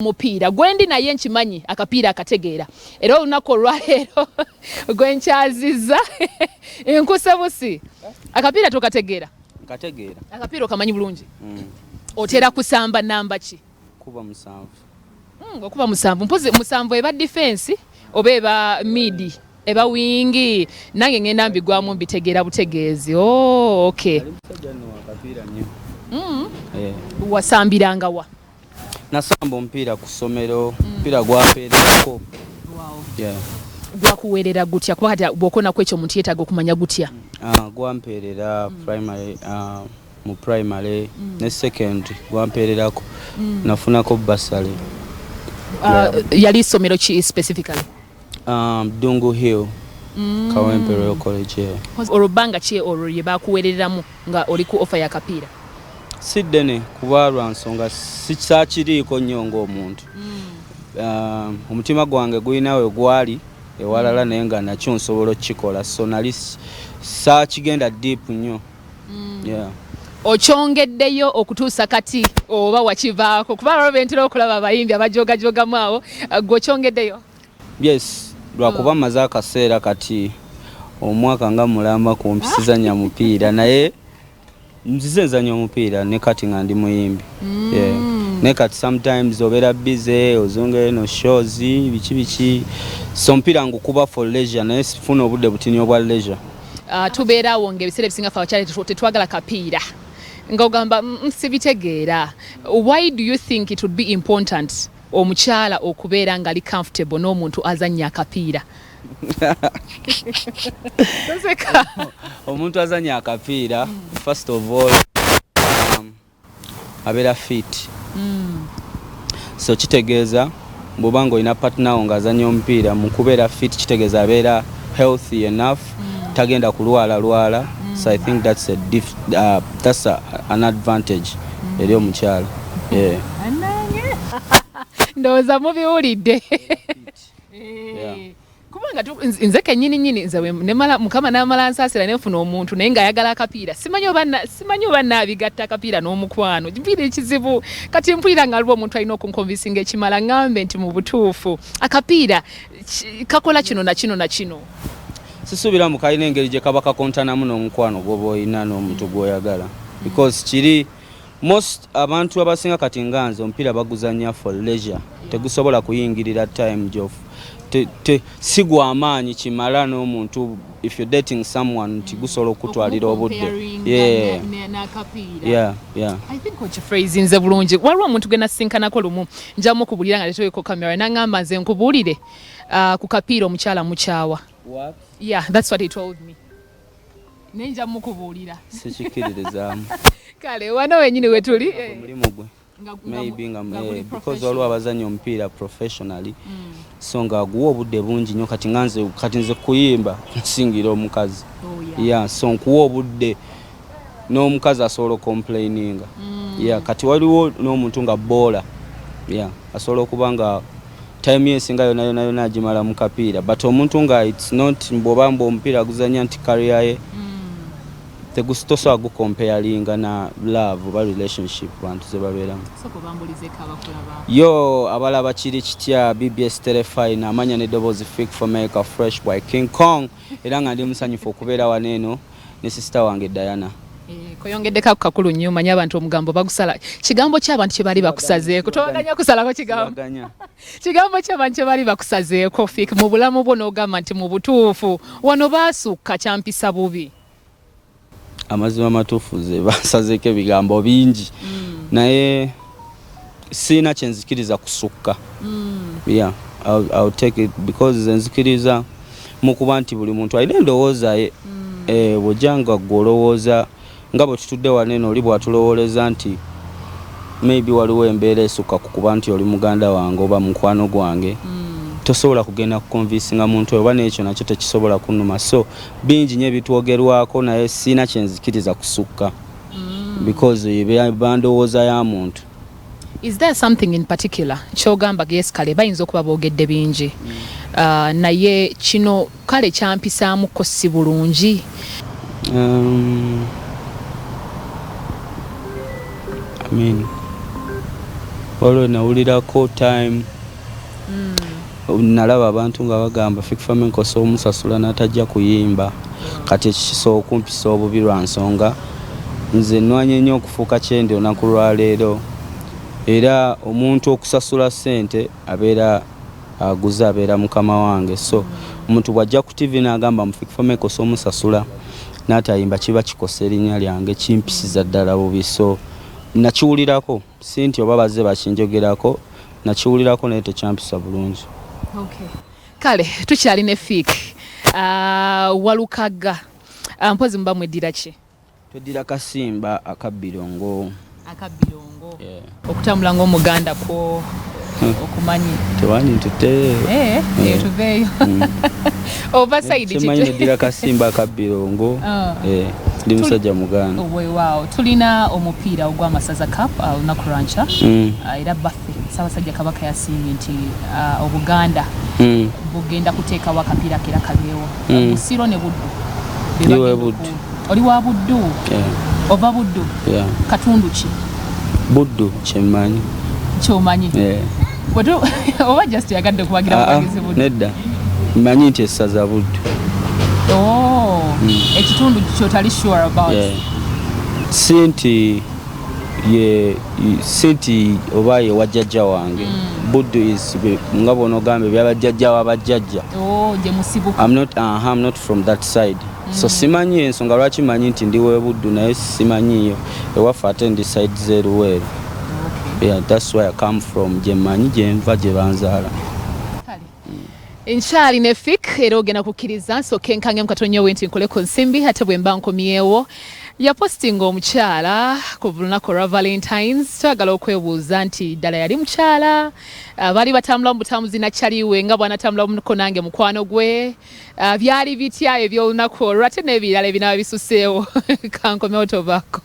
mupiira gwendi naye nkimanyi akapiira akategeera era olunaku olwaleero gwenkyaziza enkuse busi akapiira tokategeera akapiira okamanyi bulungi otera kusamba namba ki kuba musanvu okuba musanvu mpozi musanvu eba defense oba eba midi eba wingi nange ngenda mbigwamu mbitegeera butegeezi okay wasambiranga wa Nasamba omupiira ku ssomero omupiira gwampeererako gwakuweerera gutya kuba kati bw'okoonako ekyo omuntu yeetaaga okumanya gutya gwampeerera mu primary ne secondary gwampeererako nafunako basale yali ssomero ki specifically Dungu Hill Kawempe Royal College olubanga ki olwo lye bakuweereramu nga oli ku offer ya kapiira siddene kuba lwa nsonga sikyakiriiko nnyo ng'omuntu omutima gwange gulinawe gwali ewalala naye nga nakyo nsobola okukikola so nali saakigenda deep nnyo okyongeddeyo okutuusa kati oba wakivaako kuba lwaba ntera okulaba abayimbi abajogajogamu awo gweokyongeddeyo yes lwakuba maze akaseera kati omwaka nga mulamba kumpisizanya mupiira naye nzize nzanya omupiira ne kati nga ndi muyimbi ne kati sometimes obeera busy ozongere no shows biki so mpira ngukuba for leisure naye sifuna obudde butini obwa leisure tubeerawo ng'ebiseera ebisinga fe abakyala tetwagala kapiira ng'ogamba sibitegeera why do you think it would be important omukyala okubeera ng'ali comfortable n'omuntu azannya akapiira omuntu azannya akapiira first of all abeera fit so kitegeeza bw'oba ng'olina partner wo ng'azannya omupiira mu kubeera fit kitegeeza abeera healthy enough tagenda kulwala so I think that's an advantage eri omukyala ndowooza mubiwulidde kubanga nze kennyini nze mukama n'amala nsaasira nenfuna omuntu naye ng'ayagala akapiira simanyi oba naabigatta akapiira n'omukwano mpiira ekizibu kati mpulira ng'aliwo omuntu alina okunkonvinsinga ekimala ngambe nti mu butuufu akapiira kakola kino na kino na kino sisuubira mu kalina engeri gye kaba kakontanamu n'omukwano gw'oba olina n'omuntu gw'oyagala because kiri most abantu abasinga kati nganze omupiira baguzanya for leisure tegusobola kuyingirira time jof si gwa amaanyi kimala n'omuntu if you're dating someone tigusobola okutwalira obudde I think what phrase nze bulungi waliwo omuntu gwe nasinkanako lumu njamu okubulira nga tetweko kamera nangamba nze nkubuulire ku kapiira omukyala mukyawa that's what he told me nenja mukubuulira sikikiririzaamu kale wano wenyini wetuli mulimu gwe maybe nga because waliwo abazanya omupiira professionally so nga aguwa obudde bungi nnyo kati nze kuyimba nsingira omukazi so nkuwa obudde n'omukazi asobola okomplaininga kati waliwo n'omuntu nga boola asobola okuba nga time yesinga yona agimala mu kapiira but omuntu nga it's not mbobamba omupiira aguzanya nti career ye tegustosa gukomparinga na love ba relationship bantu ze babeeramu yo abalaba kiri kitya BBS Telefine amanya n'eddoboozi Fik Fameica Fresh Boy King Kong era nga ndi musanyufu okubeera waneeno ne sister wange Diana koyongeddeko kakulu nnyo manyi abantu omugambo bagusala kigambo ky'abantu kye bali bakusazeeko tobaganya kusalako kigambo ky'abantu kye bali bakusazeeko Fik mu bulamu bwo n'ogamba nti mu butuufu wano baasukka kyampisa bubi amazima amatuufu ze basazeeko ebigambo bingi naye siina kyenzikiriza kusukka I'll take it because nzikiriza mu kuba nti buli muntu alina endowooza ye bw'ojjanga gw'olowooza nga bwe tutudde waneeno oli bw'atulowooleza nti maybe waliwo embeera esukka ku kuba nti oli muganda wange oba mukwano gwange tosobola kugenda kukonvinsinga muntu oba n'ekyo nakyo tekisobola kunnuma so bingi nnyo ebitwogerwako naye siina kyenzikiriza kusukka because bandowooza ya muntu. Is there something in particular kyogamba yes kale bayinza okuba boogedde bingi naye kino kale kyampisaamuko si bulungi? I mean olwo nawulirako time nalaba abantu nga bagamba Fik Fameica omusasula n'atajja kuyimba kati ekisooka okumpisa obubi lwa nsonga nze nnwanye nnyo okufuuka kyendi olunaku lwaleero era omuntu okusasula ssente abeera aguze abeera mukama wange so omuntu bw'ajja ku TV n'agamba mu Fik Fameica omusasula n'atayimba kiba kikosa erinnya lyange kimpisiza ddala bubi so nakiwulirako si nti oba bazze bakinjogerako nakiwulirako naye tekyampisa bulungi. Okay. Kale tukyali ne Fik walukaga mpozi muba mweddira ki? Tweddira kasimba akabbirongo. Yeah. Okutambula ng'omuganda kwo okumanyi tewani ntute tuveeyo oba saidi kimanyi neddira kasimba akabbirongo ndi musajja muganda. Wow. Tulina omupiira ogw'amasaza cup olunaku lwanca era baffe Ssaabasajja Kabaka yasiimye nti obuganda bugenda kuteekawo akapiira kera kabeewo Busiro ne Buddu. Oli wa Buddu? Ova Buddu? Katundu ki? Buddu kyemmanyi. Ky'omanyi? Oba just yagadde okuwagira mugagezi Buddu? Nedda mmanyi nti essaza Buddu. Ekitundu ky'otali sure about? Sinti oba ye wajjajja wange Buddu is nga bonogambe byabajjajja wabajjajja. Gye musibuka. I'm not from that side. So simanyi ensonga lwaki manyi nti ndi we Buddu naye simanyiyo ewaffe ate ndi side zeruweru. Yeah, that's where I come from. Gye manyi gye nva gye banzaala. Nkyali ne Fik era ogenda kukkiriza nsooke nkange mu katonyo we nti nkoleko nsimbi ate bwe mba nkomyewo yapostinga omukyala ku lunaku lwa Valentines twagala okwebuuza nti ddala yali mukyala baali batambula mu butambuzi nakyaliwe nga bw'anatambulamuko nange mukwano gwe byali bitya ebyolunaku olwo ate n'ebirala ebinaaba bisuseewo kankomyewo tobaako.